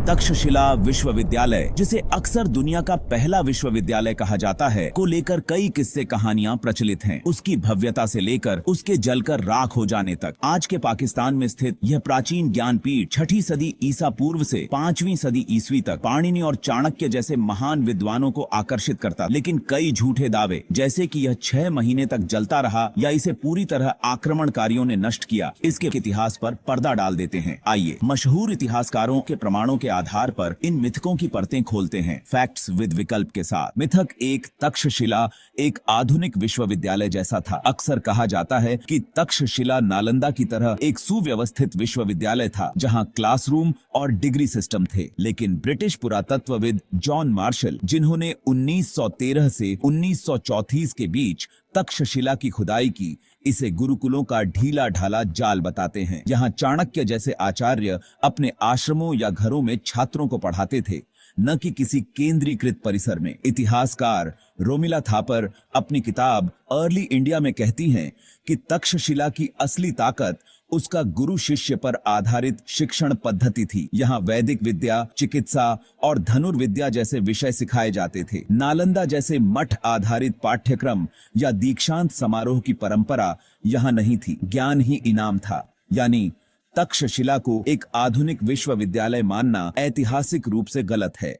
तक्षशिला विश्वविद्यालय, जिसे अक्सर दुनिया का पहला विश्वविद्यालय कहा जाता है, को लेकर कई किस्से कहानियां प्रचलित हैं। उसकी भव्यता से लेकर उसके जलकर राख हो जाने तक। आज के पाकिस्तान में स्थित यह प्राचीन ज्ञानपीठ 6ठी सदी ईसा पूर्व से 5वीं सदी ईस्वी तक पाणिनि और चाणक्य जैसे महान विद्वानों को आकर्षित करता। लेकिन कई झूठे दावे, जैसे कि यह 6 महीने तक जलता रहा या इसे पूरी तरह आक्रमणकारियों ने नष्ट किया, इसके इतिहास पर पर्दा डाल देते हैं। आइए मशहूर इतिहासकारों के प्रमाणों के आधार पर इन मिथकों की परतें खोलते हैं, फैक्ट्स विद विकल्प के साथ। मिथक 1, तक्षशिला एक आधुनिक विश्वविद्यालय जैसा था। अक्सर कहा जाता है कि तक्षशिला नालंदा की तरह एक सुव्यवस्थित विश्वविद्यालय था, जहां क्लासरूम और डिग्री सिस्टम थे। लेकिन ब्रिटिश पुरातत्वविद जॉन मार्शल, जिन्होंने 1913 से 1934 के बीच तक्षशिला की खुदाई की, इसे गुरुकुलों का ढीला ढाला जाल बताते हैं, जहां चाणक्य जैसे आचार्य अपने आश्रमों या घरों में छात्रों को पढ़ाते थे, न कि किसी केंद्रीकृत परिसर में। इतिहासकार रोमिला थापर अपनी किताब अर्ली इंडिया में कहती हैं कि तक्षशिला की असली ताकत उसका गुरु शिष्य पर आधारित शिक्षण पद्धति थी। यहाँ वैदिक विद्या, चिकित्सा और धनुर्विद्या जैसे विषय सिखाए जाते थे। नालंदा जैसे मठ आधारित पाठ्यक्रम या दीक्षांत समारोह की परंपरा यहाँ नहीं थी। ज्ञान ही इनाम था। यानी तक्षशिला को एक आधुनिक विश्वविद्यालय मानना ऐतिहासिक रूप से गलत है।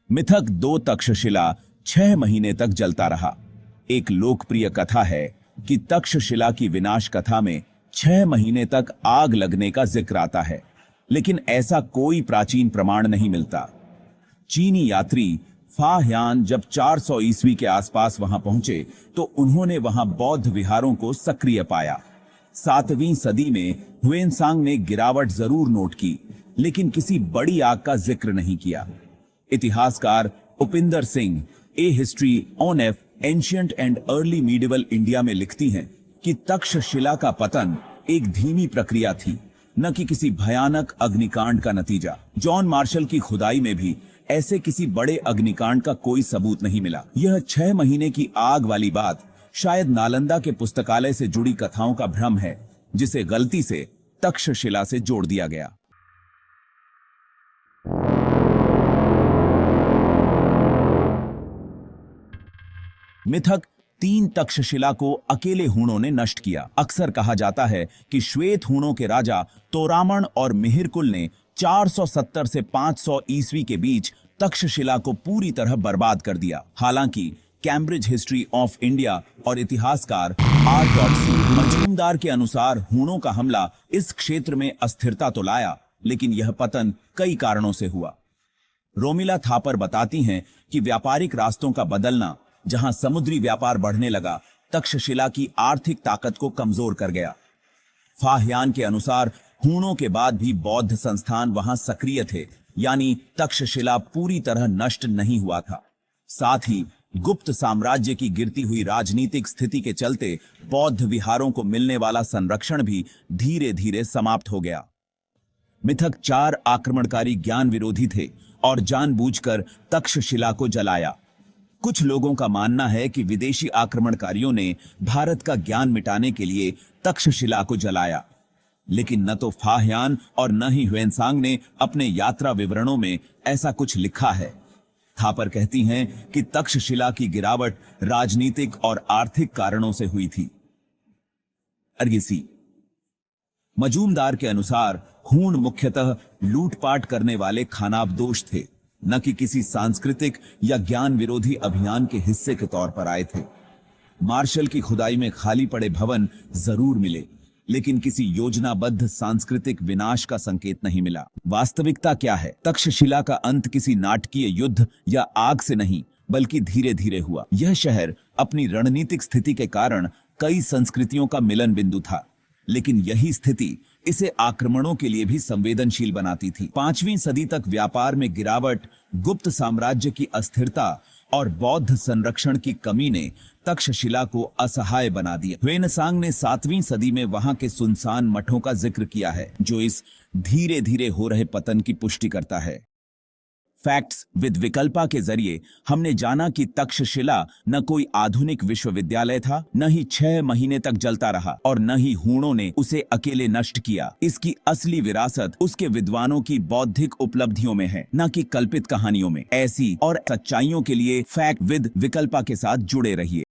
मिथक 2, तक्षशिला 6 महीने तक जलता रहा। एक लोकप्रिय कथा है कि तक्षशिला की विनाश कथा में 6 महीने तक आग लगने का जिक्र आता है, लेकिन ऐसा कोई प्राचीन प्रमाण नहीं मिलता। चीनी यात्री फाह्यान जब 400 ईस्वी के आसपास वहां पहुंचे तो उन्होंने वहां बौद्ध विहारों को सक्रिय पाया। 7वीं सदी में ह्वेनसांग ने गिरावट जरूर नोट की, लेकिन किसी बड़ी आग का जिक्र नहीं किया। इतिहासकार Upinder Singh a history on ancient and early medieval India में लिखती हैं कि तक्षशिला का पतन एक धीमी प्रक्रिया थी, न कि किसी भयानक अग्निकांड का नतीजा। जॉन मार्शल की खुदाई में भी ऐसे किसी बड़े अग्निकांड का कोई सबूत नहीं मिला। यह 6 महीने की आग वाली बात शायद नालंदा के पुस्तकालय से जुड़ी कथाओं का भ्रम है, जिसे गलती से तक्षशिला से जोड़ दिया गया। मिथक 3, तक्षशिला को अकेले हूणों ने नष्ट किया। अक्सर कहा जाता है कि श्वेत हूणों के राजा तोरामण और मिहिरकुल ने 470 से 500 ईस्वी के बीच तक्षशिला को पूरी तरह बर्बाद कर दिया। हालांकि कैम्ब्रिज हिस्ट्री ऑफ इंडिया और इतिहासकार R.C. मजूमदार के अनुसार हूणों का हमला इस क्षेत्र में अस्थिरता तो लाया, लेकिन यह पतन कई कारणों से हुआ। रोमिला थापर बताती हैं कि व्यापारिक रास्तों का बदलना, जहां समुद्री व्यापार बढ़ने लगा, तक्षशिला की आर्थिक ताकत को कमजोर कर गया। फाह्यान के अनुसार हूणों के बाद भी बौद्ध संस्थान वहां सक्रिय थे, यानी तक्षशिला पूरी तरह नष्ट नहीं हुआ था। साथ ही गुप्त साम्राज्य की गिरती हुई राजनीतिक स्थिति के चलते बौद्ध विहारों को मिलने वाला संरक्षण भी धीरे धीरे समाप्त हो गया। मिथक 4, आक्रमणकारी ज्ञान विरोधी थे और जानबूझकर तक्षशिला को जलाया। कुछ लोगों का मानना है कि विदेशी आक्रमणकारियों ने भारत का ज्ञान मिटाने के लिए तक्षशिला को जलाया, लेकिन न तो फाह्यान और न ही ह्वेनसांग ने अपने यात्रा विवरणों में ऐसा कुछ लिखा है। थापर कहती हैं कि तक्षशिला की गिरावट राजनीतिक और आर्थिक कारणों से हुई थी। अर्गिसी मजूमदार के अनुसार हूण मुख्यतः लूटपाट करने वाले खानाबदोश थे, न कि किसी सांस्कृतिक या ज्ञान विरोधी अभियान के हिस्से के तौर पर आए थे। मार्शल की खुदाई में खाली पड़े भवन जरूर मिले, लेकिन किसी योजनाबद्ध सांस्कृतिक विनाश का संकेत नहीं मिला। वास्तविकता क्या है? तक्षशिला का अंत किसी नाटकीय युद्ध या आग से नहीं, बल्कि धीरे धीरे हुआ। यह शहर अपनी रणनीतिक स्थिति के कारण कई संस्कृतियों का मिलन बिंदु था, लेकिन यही स्थिति इसे आक्रमणों के लिए भी संवेदनशील बनाती थी। 5वीं सदी तक व्यापार में गिरावट, गुप्त साम्राज्य की अस्थिरता और बौद्ध संरक्षण की कमी ने तक्षशिला को असहाय बना दिया। ह्वेनसांग ने 7वीं सदी में वहां के सुनसान मठों का जिक्र किया है, जो इस धीरे धीरे हो रहे पतन की पुष्टि करता है। फैक्ट्स विद विकल्पा के जरिए हमने जाना कि तक्षशिला न कोई आधुनिक विश्वविद्यालय था, न ही 6 महीने तक जलता रहा और न ही हूणों ने उसे अकेले नष्ट किया। इसकी असली विरासत उसके विद्वानों की बौद्धिक उपलब्धियों में है, न कि कल्पित कहानियों में। ऐसी और सच्चाइयों के लिए फैक्ट विद विकल्पा के साथ जुड़े रहिए।